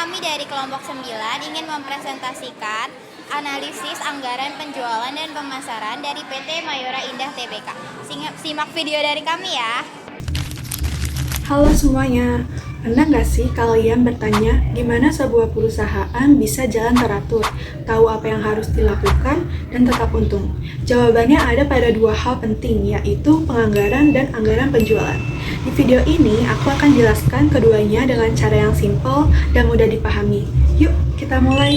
kami dari kelompok 9 ingin mempresentasikan analisis anggaran penjualan dan pemasaran dari PT Mayora Indah Tbk. Simak video dari kami ya. Halo semuanya, pernah nggak sih kalian bertanya gimana sebuah perusahaan bisa jalan teratur, tahu apa yang harus dilakukan, dan tetap untung? Jawabannya ada pada dua hal penting, yaitu penganggaran dan anggaran penjualan. Di video ini, aku akan jelaskan keduanya dengan cara yang simpel dan mudah dipahami. Yuk, kita mulai!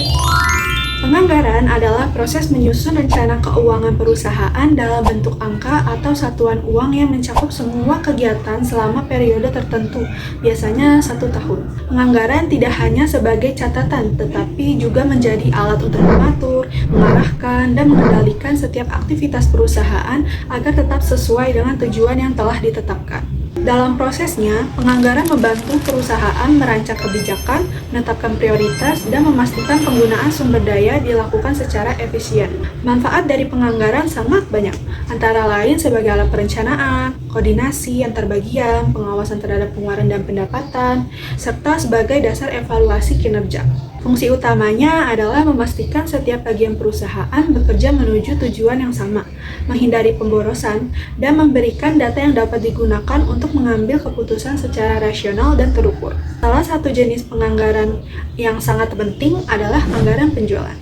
Penganggaran adalah proses menyusun rencana keuangan perusahaan dalam bentuk angka atau satuan uang yang mencakup semua kegiatan selama periode tertentu, biasanya 1 tahun. Penganggaran tidak hanya sebagai catatan, tetapi juga menjadi alat untuk mengatur, mengarahkan, dan mengendalikan setiap aktivitas perusahaan agar tetap sesuai dengan tujuan yang telah ditetapkan. Dalam prosesnya, penganggaran membantu perusahaan merancang kebijakan, menetapkan prioritas, dan memastikan penggunaan sumber daya dilakukan secara efisien. Manfaat dari penganggaran sangat banyak, antara lain sebagai alat perencanaan, koordinasi antar bagian, pengawasan terhadap pengeluaran dan pendapatan, serta sebagai dasar evaluasi kinerja. Fungsi utamanya adalah memastikan setiap bagian perusahaan bekerja menuju tujuan yang sama, menghindari pemborosan, dan memberikan data yang dapat digunakan untuk mengambil keputusan secara rasional dan terukur. Salah satu jenis penganggaran yang sangat penting adalah anggaran penjualan.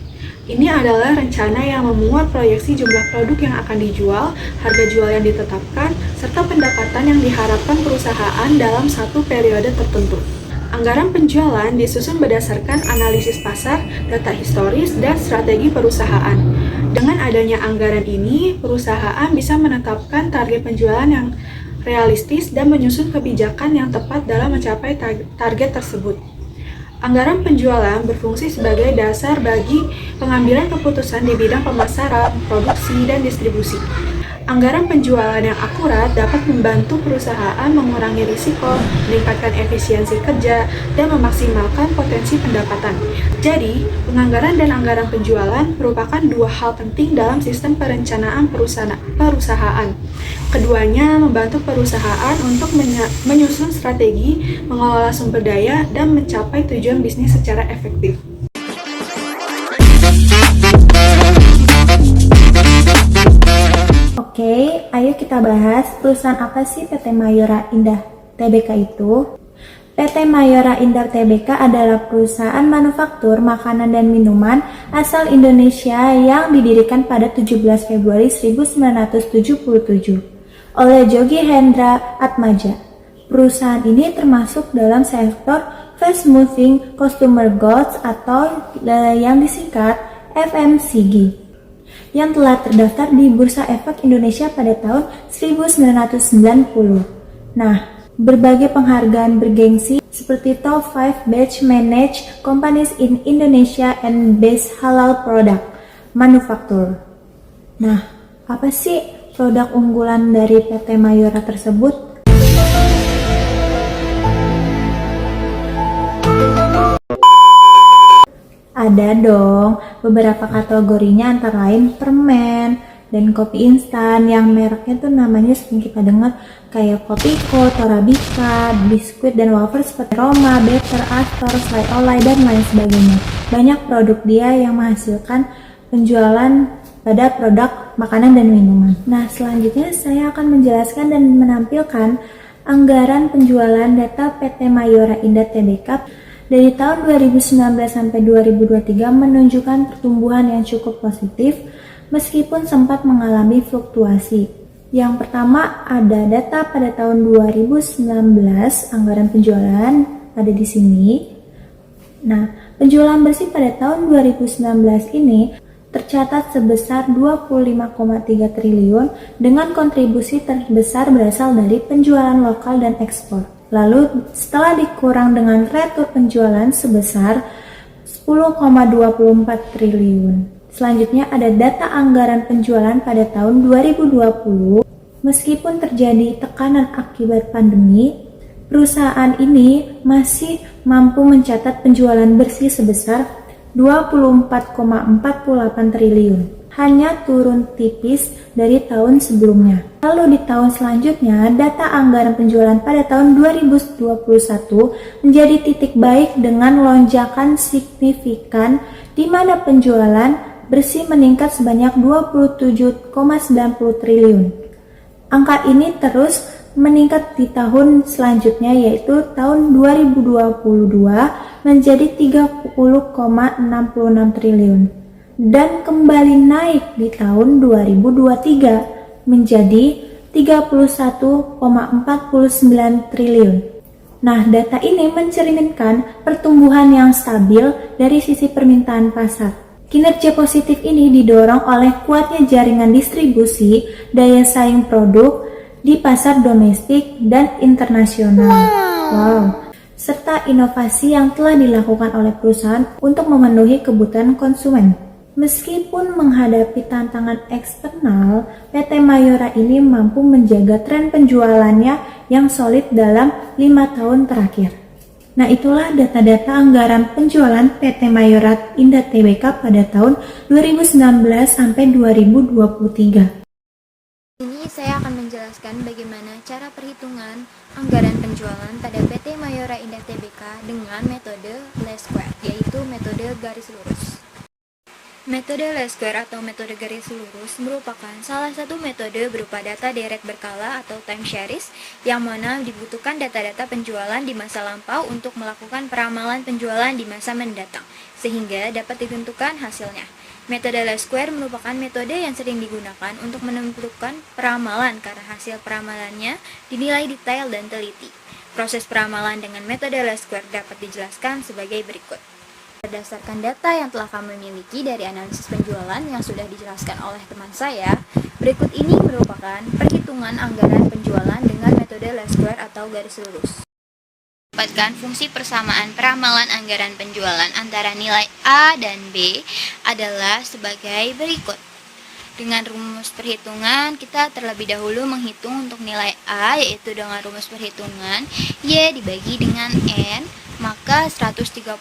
Ini adalah rencana yang memuat proyeksi jumlah produk yang akan dijual, harga jual yang ditetapkan, serta pendapatan yang diharapkan perusahaan dalam satu periode tertentu. Anggaran penjualan disusun berdasarkan analisis pasar, data historis, dan strategi perusahaan. Dengan adanya anggaran ini, perusahaan bisa menetapkan target penjualan yang realistis dan menyusun kebijakan yang tepat dalam mencapai target tersebut. Anggaran penjualan berfungsi sebagai dasar bagi pengambilan keputusan di bidang pemasaran, produksi, dan distribusi. Anggaran penjualan yang akurat dapat membantu perusahaan mengurangi risiko, meningkatkan efisiensi kerja, dan memaksimalkan potensi pendapatan. Jadi, penganggaran dan anggaran penjualan merupakan dua hal penting dalam sistem perencanaan perusahaan. Keduanya membantu perusahaan untuk menyusun strategi, mengelola sumber daya, dan mencapai tujuan bisnis secara efektif. Oke, ayo kita bahas perusahaan apa sih PT Mayora Indah Tbk itu? PT Mayora Indah Tbk adalah perusahaan manufaktur makanan dan minuman asal Indonesia yang didirikan pada 17 Februari 1977 oleh Jogi Hendra Atmaja. Perusahaan ini termasuk dalam sektor fast moving consumer goods atau yang disingkat FMCG, yang telah terdaftar di Bursa Efek Indonesia pada tahun 1990. Nah, berbagai penghargaan bergengsi seperti Top 5 Best Managed Companies in Indonesia and Best Halal Product Manufacturer. Nah, apa sih produk unggulan dari PT Mayora tersebut? Ada dong, beberapa kategorinya antara lain permen dan kopi instan yang mereknya tuh namanya sering kita dengar kayak Kopiko, Torabika, biskuit dan wafer seperti Roma, Better, Astor, Slay Olay, dan lain sebagainya. Banyak produk dia yang menghasilkan penjualan pada produk makanan dan minuman. Nah, selanjutnya saya akan menjelaskan dan menampilkan anggaran penjualan data PT Mayora Indah Tbk dari tahun 2019 sampai 2023 menunjukkan pertumbuhan yang cukup positif meskipun sempat mengalami fluktuasi. Yang pertama ada data pada tahun 2019, anggaran penjualan ada di sini. Nah, penjualan bersih pada tahun 2019 ini tercatat sebesar 25,3 triliun dengan kontribusi terbesar berasal dari penjualan lokal dan ekspor. Lalu setelah dikurang dengan retur penjualan sebesar 10,24 triliun. Selanjutnya ada data anggaran penjualan pada tahun 2020. Meskipun terjadi tekanan akibat pandemi, perusahaan ini masih mampu mencatat penjualan bersih sebesar 24,48 triliun. hanya turun tipis dari tahun sebelumnya. Lalu di tahun selanjutnya, data anggaran penjualan pada tahun 2021 menjadi titik baik dengan lonjakan signifikan di mana penjualan bersih meningkat sebanyak 27,90 triliun. Angka ini terus meningkat di tahun selanjutnya yaitu tahun 2022 menjadi 30,66 triliun dan kembali naik di tahun 2023 menjadi 31,49 triliun. Nah, data ini mencerminkan pertumbuhan yang stabil dari sisi permintaan pasar. Kinerja positif ini didorong oleh kuatnya jaringan distribusi, daya saing produk di pasar domestik dan internasional. Wow. Serta inovasi yang telah dilakukan oleh perusahaan untuk memenuhi kebutuhan konsumen. Meskipun menghadapi tantangan eksternal, PT Mayora ini mampu menjaga tren penjualannya yang solid dalam 5 tahun terakhir. Nah, itulah data-data anggaran penjualan PT Mayora Indah Tbk pada tahun 2019 sampai 2023. Ini saya akan menjelaskan bagaimana cara perhitungan anggaran penjualan pada PT Mayora Indah Tbk dengan metode least square, yaitu metode garis lurus. Metode least square atau metode garis lurus merupakan salah satu metode berupa data deret berkala atau time series yang mana dibutuhkan data-data penjualan di masa lampau untuk melakukan peramalan penjualan di masa mendatang, sehingga dapat ditentukan hasilnya. Metode least square merupakan metode yang sering digunakan untuk menentukan peramalan karena hasil peramalannya dinilai detail dan teliti. Proses peramalan dengan metode least square dapat dijelaskan sebagai berikut. Berdasarkan data yang telah kami miliki dari analisis penjualan yang sudah dijelaskan oleh teman saya, berikut ini merupakan perhitungan anggaran penjualan dengan metode least square atau garis lurus. Dapatkan fungsi persamaan peramalan anggaran penjualan antara nilai A dan B adalah sebagai berikut. Dengan rumus perhitungan, kita terlebih dahulu menghitung untuk nilai A, yaitu dengan rumus perhitungan Y dibagi dengan N, maka 139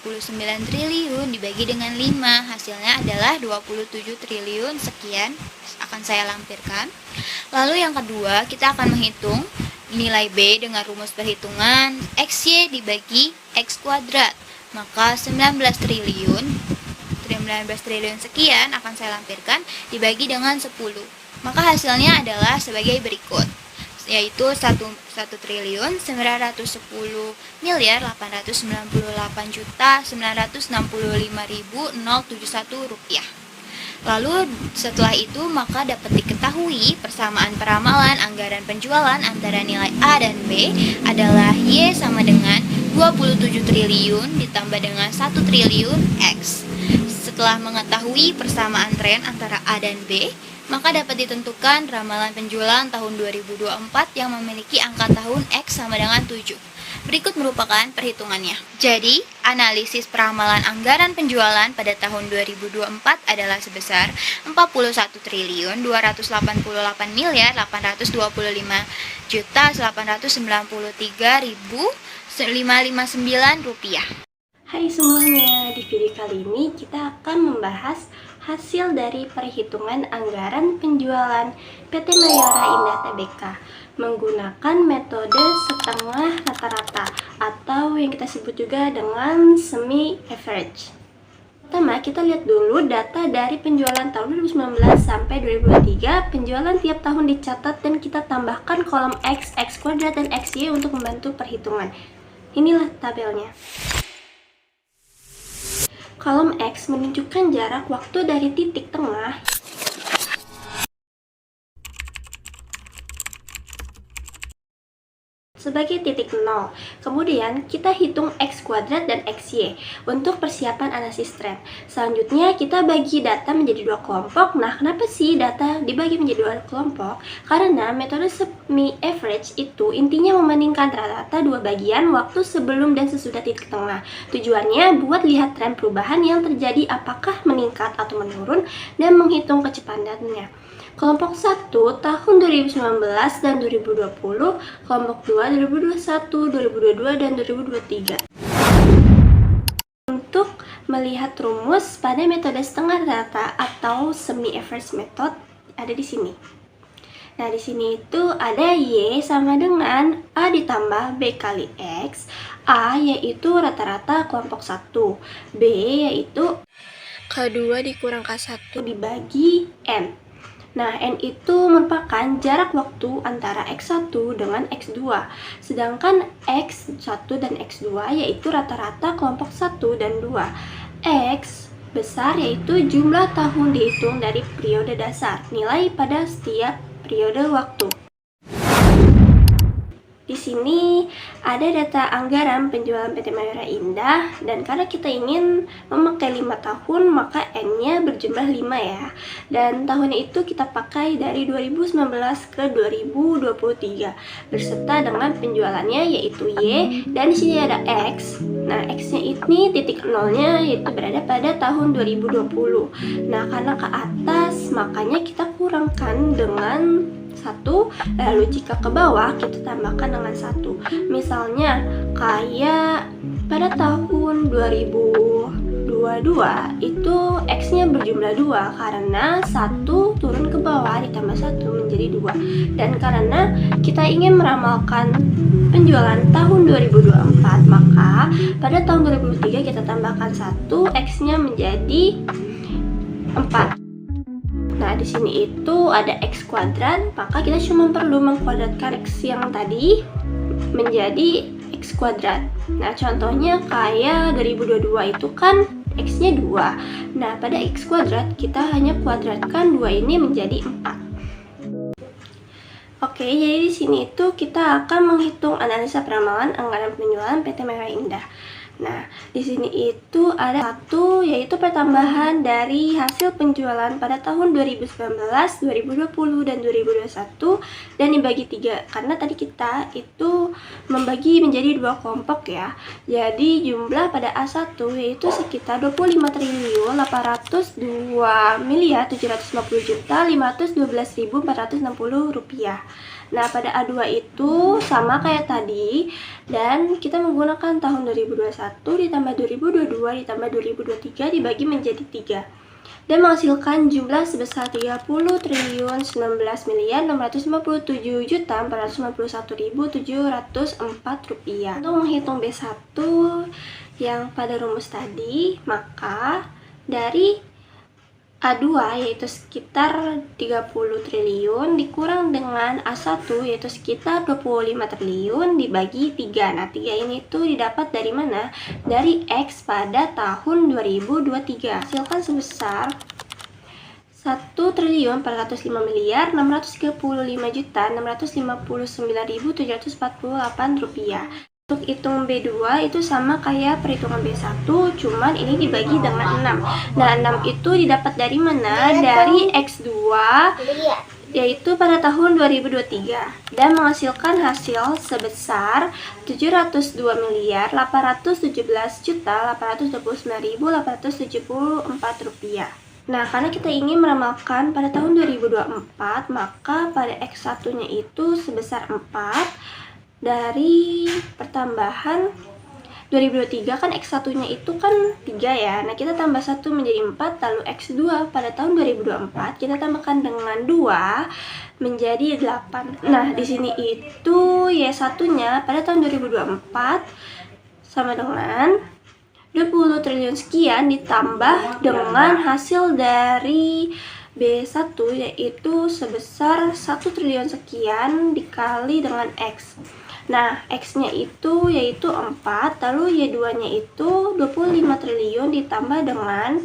triliun dibagi dengan 5, hasilnya adalah 27 triliun sekian, akan saya lampirkan. Lalu yang kedua, kita akan menghitung nilai B dengan rumus perhitungan XY dibagi X kuadrat, maka 19 triliun sekian akan saya lampirkan dibagi dengan 10, maka hasilnya adalah sebagai berikut, yaitu 1 triliun 910 miliar 898 juta 965.071 rupiah. Lalu setelah itu maka dapat diketahui persamaan peramalan anggaran penjualan antara nilai A dan B adalah Y sama dengan 27 triliun ditambah dengan 1 triliun X. Setelah mengetahui persamaan tren antara A dan B, maka dapat ditentukan ramalan penjualan tahun 2024 yang memiliki angka tahun X sama dengan 7. Berikut merupakan perhitungannya. Jadi, analisis peramalan anggaran penjualan pada tahun 2024 adalah sebesar 41 triliun 288 miliar 825 juta 893.559 rupiah. Hai semuanya, di video kali ini kita akan membahas hasil dari perhitungan anggaran penjualan PT Mayora Indah Tbk menggunakan metode setengah rata-rata atau yang kita sebut juga dengan semi average. Pertama, kita lihat dulu data dari penjualan tahun 2019 sampai 2023. Penjualan tiap tahun dicatat dan kita tambahkan kolom X, X kuadrat, dan XY untuk membantu perhitungan. Inilah tabelnya. Kolom X menunjukkan jarak waktu dari titik tengah sebagai titik 0. Kemudian kita hitung X kuadrat dan XY untuk persiapan analisis tren. Selanjutnya kita bagi data menjadi dua kelompok. Nah, kenapa sih data dibagi menjadi dua kelompok? Karena metode semi average itu intinya membandingkan rata-rata dua bagian waktu sebelum dan sesudah titik tengah. Tujuannya buat lihat tren perubahan yang terjadi apakah meningkat atau menurun dan menghitung kecepatannya. Kelompok 1 tahun 2019 dan 2020, kelompok 2 2021, 2022, dan 2023. Untuk melihat rumus pada metode setengah rata atau semi-average method ada di sini. Nah, di sini itu ada Y sama dengan A ditambah B kali X. A yaitu rata-rata kelompok 1, B yaitu K2 dikurang K1 dibagi N. Nah, N itu merupakan jarak waktu antara X1 dengan X2. Sedangkan X1 dan X2 yaitu rata-rata kelompok 1 dan 2. X besar yaitu jumlah tahun dihitung dari periode dasar, nilai pada setiap periode waktu. Di sini ada data anggaran penjualan PT Mayora Indah, dan karena kita ingin memakai 5 tahun maka N-nya berjumlah 5 ya. Dan tahunnya itu kita pakai dari 2019 ke 2023 berserta dengan penjualannya yaitu Y, dan di sini ada X. Nah, X-nya ini titik nolnya yaitu berada pada tahun 2020. Nah, karena ke atas makanya kita kurangkan dengan 1, lalu jika ke bawah kita tambahkan dengan 1. Misalnya kayak pada tahun 2022 itu X-nya berjumlah 2 karena 1 turun ke bawah ditambah 1 menjadi 2. Dan karena kita ingin meramalkan penjualan tahun 2024, maka pada tahun 2023 kita tambahkan 1, X-nya menjadi 4. Nah, di sini itu ada X kuadrat, maka kita cuma perlu mengkuadratkan X yang tadi menjadi X kuadrat. Nah, contohnya kayak 2022 itu kan X-nya 2. Nah, pada X kuadrat kita hanya kuadratkan 2 ini menjadi 4. Oke, jadi di sini itu kita akan menghitung analisa peramalan anggaran penjualan PT Mayora Indah. Nah, di sini itu ada 1 yaitu pertambahan dari hasil penjualan pada tahun 2019, 2020 dan 2021 dan dibagi 3 karena tadi kita itu membagi menjadi 2 kelompok ya. Jadi jumlah pada A1 yaitu sekitar 25.852.750.512.460 rupiah. Nah, pada A2 itu sama kayak tadi, dan kita menggunakan tahun 2021 ditambah 2022 ditambah 2023 dibagi menjadi 3 dan menghasilkan jumlah sebesar 30.19.657.491.704 rupiah. Untuk menghitung B1 yang pada rumus tadi, maka dari A2 yaitu sekitar 30 triliun dikurang dengan A1 yaitu sekitar 25 triliun dibagi 3. Nah, 3 ini tuh didapat dari mana? Dari X pada tahun 2023. Hasilkan sebesar 1.435.635.659.748 rupiah. Untuk hitung B2 itu sama kayak perhitungan B1, cuman ini dibagi dengan 6. Nah, 6 itu didapat dari mana? Dari X2 yaitu pada tahun 2023 dan menghasilkan hasil sebesar 702.817.829.874 rupiah. Nah, karena kita ingin meramalkan pada tahun 2024, maka pada X1-nya itu sebesar 4 dari pertambahan 2023 kan X1-nya itu kan 3 ya. Nah, kita tambah 1 menjadi 4, lalu X2 pada tahun 2024 kita tambahkan dengan 2 menjadi 8. Nah, di sini itu Y1-nya pada tahun 2024 sama dengan 20 triliun sekian ditambah dengan hasil dari B1 yaitu sebesar 1 triliun sekian dikali dengan X. Nah, X-nya itu yaitu 4, lalu Y2-nya itu 25 triliun ditambah dengan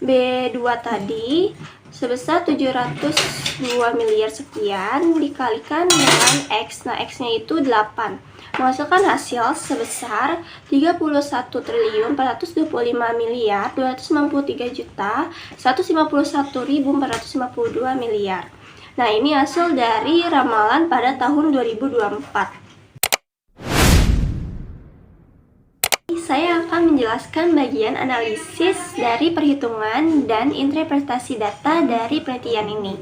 B2 tadi sebesar 702 miliar sekian dikalikan dengan X. Nah, X-nya itu 8. Menghasilkan hasil sebesar 31.493.151.452 miliar. Nah, ini hasil dari ramalan pada tahun 2024. Saya akan menjelaskan bagian analisis dari perhitungan dan interpretasi data dari penelitian ini.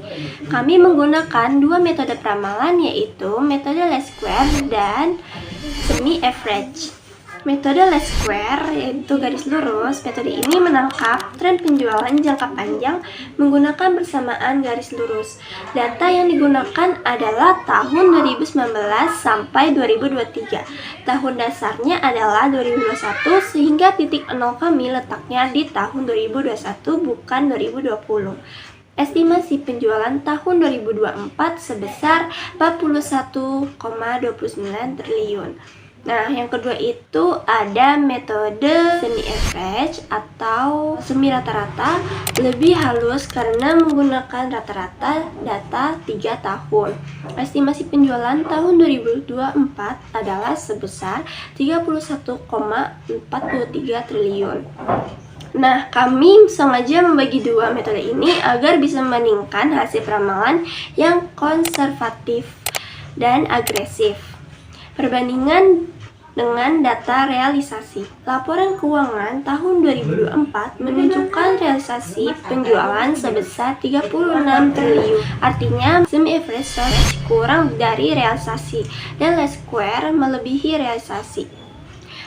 Kami menggunakan 2 metode peramalan yaitu metode least square dan semi average. Metode least square, yaitu garis lurus, metode ini menangkap tren penjualan jangka panjang menggunakan bersamaan garis lurus. Data yang digunakan adalah tahun 2019 sampai 2023. Tahun dasarnya adalah 2021 sehingga titik nol kami letaknya di tahun 2021 bukan 2020. Estimasi penjualan tahun 2024 sebesar 41,29 triliun. Nah, yang kedua itu ada metode semi average atau semi rata-rata, lebih halus karena menggunakan rata-rata data 3 tahun. Estimasi penjualan tahun 2024 adalah sebesar 31,43 triliun. Nah, kami sengaja membagi dua metode ini agar bisa membandingkan hasil ramalan yang konservatif dan agresif. Perbandingan dengan data realisasi. Laporan keuangan tahun 2024 menunjukkan realisasi penjualan sebesar 36 triliun. Artinya, semi average kurang dari realisasi dan least square melebihi realisasi.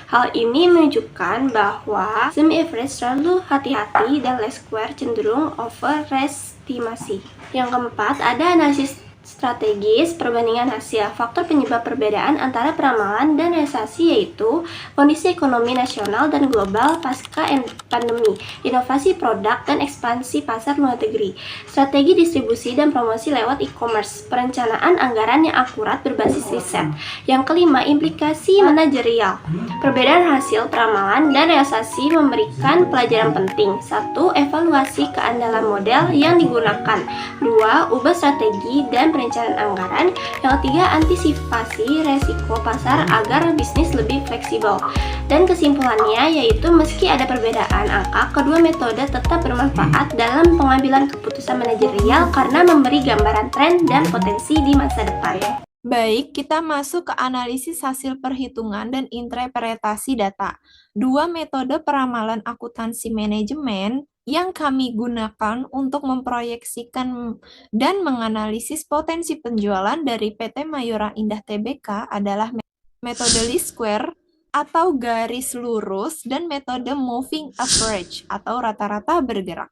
Hal ini menunjukkan bahwa semi average selalu hati-hati dan least square cenderung overestimasi. Yang keempat, ada analisis strategis perbandingan hasil. Faktor penyebab perbedaan antara peramalan dan realisasi yaitu kondisi ekonomi nasional dan global pasca pandemi, inovasi produk dan ekspansi pasar luar negeri, strategi distribusi dan promosi lewat e-commerce, perencanaan anggaran yang akurat berbasis riset. Yang kelima, implikasi manajerial. Perbedaan hasil peramalan dan realisasi memberikan pelajaran penting. 1. Evaluasi keandalan model yang digunakan. 2. Ubah strategi dan perencanaan anggaran. Yang ketiga, antisipasi resiko pasar agar bisnis lebih fleksibel. Dan kesimpulannya yaitu meski ada perbedaan angka, kedua metode tetap bermanfaat dalam pengambilan keputusan manajerial karena memberi gambaran tren dan potensi di masa depan. Baik, kita masuk ke analisis hasil perhitungan dan interpretasi data. Dua metode peramalan akuntansi manajemen yang kami gunakan untuk memproyeksikan dan menganalisis potensi penjualan dari PT Mayora Indah Tbk adalah metode least square atau garis lurus dan metode moving average atau rata-rata bergerak.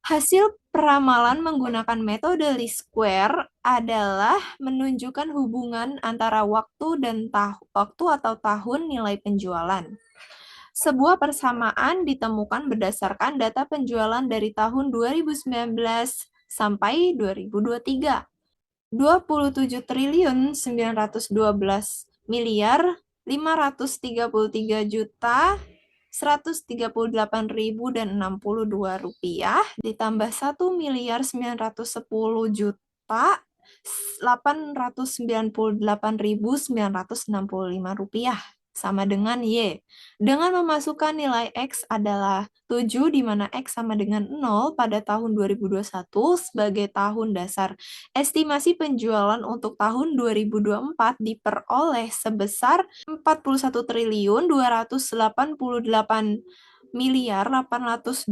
Hasil peramalan menggunakan metode least square adalah menunjukkan hubungan antara waktu dan waktu atau tahun nilai penjualan. Sebuah persamaan ditemukan berdasarkan data penjualan dari tahun 2019 sampai 2023. 27 triliun 912 miliar 533 juta 138.062 rupiah ditambah 1 miliar 910 juta 898.965 rupiah sama dengan Y. Dengan memasukkan nilai X adalah 7 di mana X sama dengan 0 pada tahun 2021 sebagai tahun dasar. Estimasi penjualan untuk tahun 2024 diperoleh sebesar 41 triliun 288 miliar 825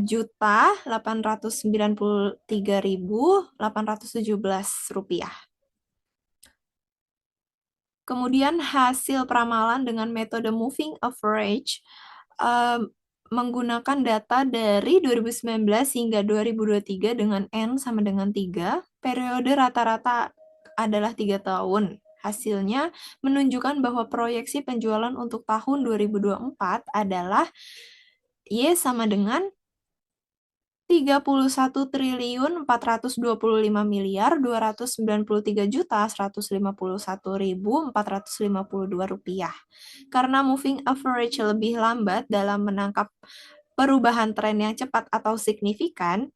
juta 893.817 rupiah. Kemudian hasil peramalan dengan metode moving average menggunakan data dari 2019 hingga 2023 dengan N sama dengan 3, periode rata-rata adalah 3 tahun. Hasilnya menunjukkan bahwa proyeksi penjualan untuk tahun 2024 adalah Y sama dengan 31 triliun 425 miliar 293 juta 151.452 rupiah. Karena moving average lebih lambat dalam menangkap perubahan tren yang cepat atau signifikan,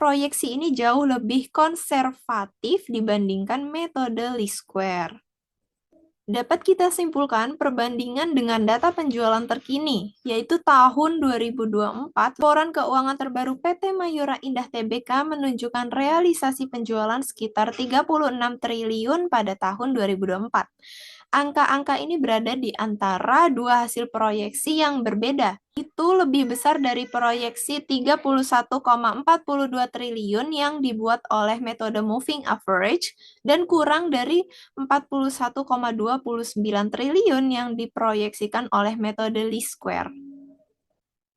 proyeksi ini jauh lebih konservatif dibandingkan metode least square. Dapat kita simpulkan perbandingan dengan data penjualan terkini, yaitu tahun 2024, laporan keuangan terbaru PT Mayora Indah Tbk menunjukkan realisasi penjualan sekitar 36 triliun pada tahun 2024. Angka-angka ini berada di antara dua hasil proyeksi yang berbeda. Itu lebih besar dari proyeksi 31,42 triliun yang dibuat oleh metode moving average dan kurang dari 41,29 triliun yang diproyeksikan oleh metode least square.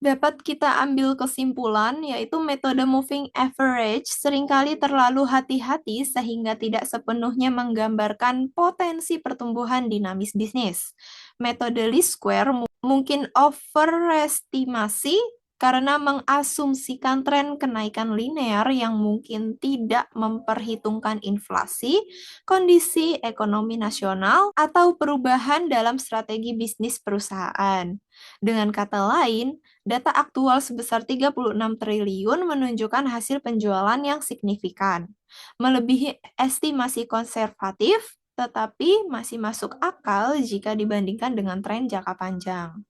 Dapat kita ambil kesimpulan, yaitu metode moving average seringkali terlalu hati-hati sehingga tidak sepenuhnya menggambarkan potensi pertumbuhan dinamis bisnis. Metode least square mungkin overestimasi karena mengasumsikan tren kenaikan linear yang mungkin tidak memperhitungkan inflasi, kondisi ekonomi nasional, atau perubahan dalam strategi bisnis perusahaan. Dengan kata lain, data aktual sebesar 36 triliun menunjukkan hasil penjualan yang signifikan, melebihi estimasi konservatif, tetapi masih masuk akal jika dibandingkan dengan tren jangka panjang.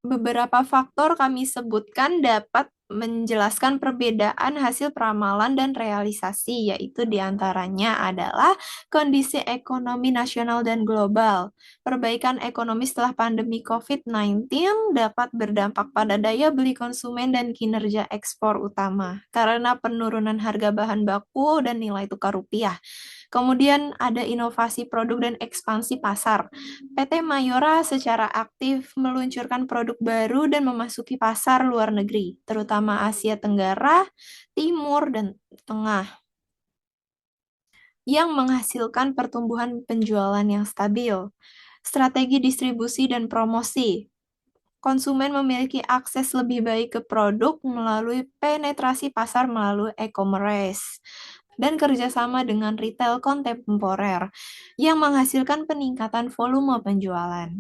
Beberapa faktor kami sebutkan dapat menjelaskan perbedaan hasil peramalan dan realisasi, yaitu diantaranya adalah kondisi ekonomi nasional dan global. Perbaikan ekonomi setelah pandemi COVID-19 dapat berdampak pada daya beli konsumen dan kinerja ekspor utama, karena penurunan harga bahan baku dan nilai tukar rupiah. Kemudian ada inovasi produk dan ekspansi pasar. PT Mayora secara aktif meluncurkan produk baru dan memasuki pasar luar negeri, terutama Asia Tenggara, Timur, dan Tengah, yang menghasilkan pertumbuhan penjualan yang stabil. Strategi distribusi dan promosi. Konsumen memiliki akses lebih baik ke produk melalui penetrasi pasar melalui e-commerce dan kerjasama dengan retail kontemporer yang menghasilkan peningkatan volume penjualan.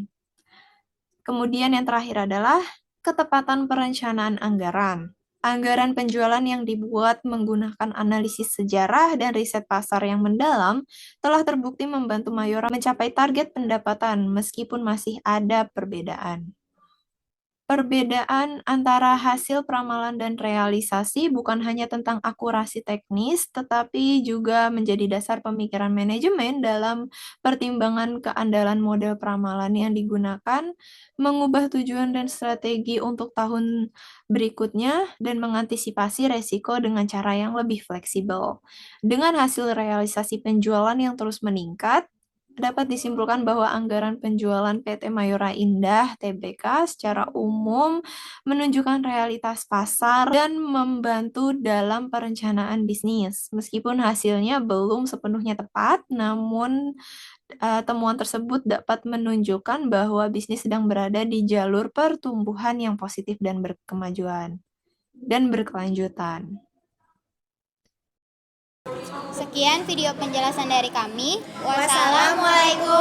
Kemudian yang terakhir adalah ketepatan perencanaan anggaran. Anggaran penjualan yang dibuat menggunakan analisis sejarah dan riset pasar yang mendalam telah terbukti membantu Mayora mencapai target pendapatan meskipun masih ada perbedaan. Perbedaan antara hasil peramalan dan realisasi bukan hanya tentang akurasi teknis, tetapi juga menjadi dasar pemikiran manajemen dalam pertimbangan keandalan model peramalan yang digunakan, mengubah tujuan dan strategi untuk tahun berikutnya, dan mengantisipasi resiko dengan cara yang lebih fleksibel. Dengan hasil realisasi penjualan yang terus meningkat, dapat disimpulkan bahwa anggaran penjualan PT Mayora Indah Tbk secara umum menunjukkan realitas pasar dan membantu dalam perencanaan bisnis. Meskipun hasilnya belum sepenuhnya tepat, namun temuan tersebut dapat menunjukkan bahwa bisnis sedang berada di jalur pertumbuhan yang positif dan berkemajuan dan berkelanjutan. Sekian video penjelasan dari kami. Wassalamualaikum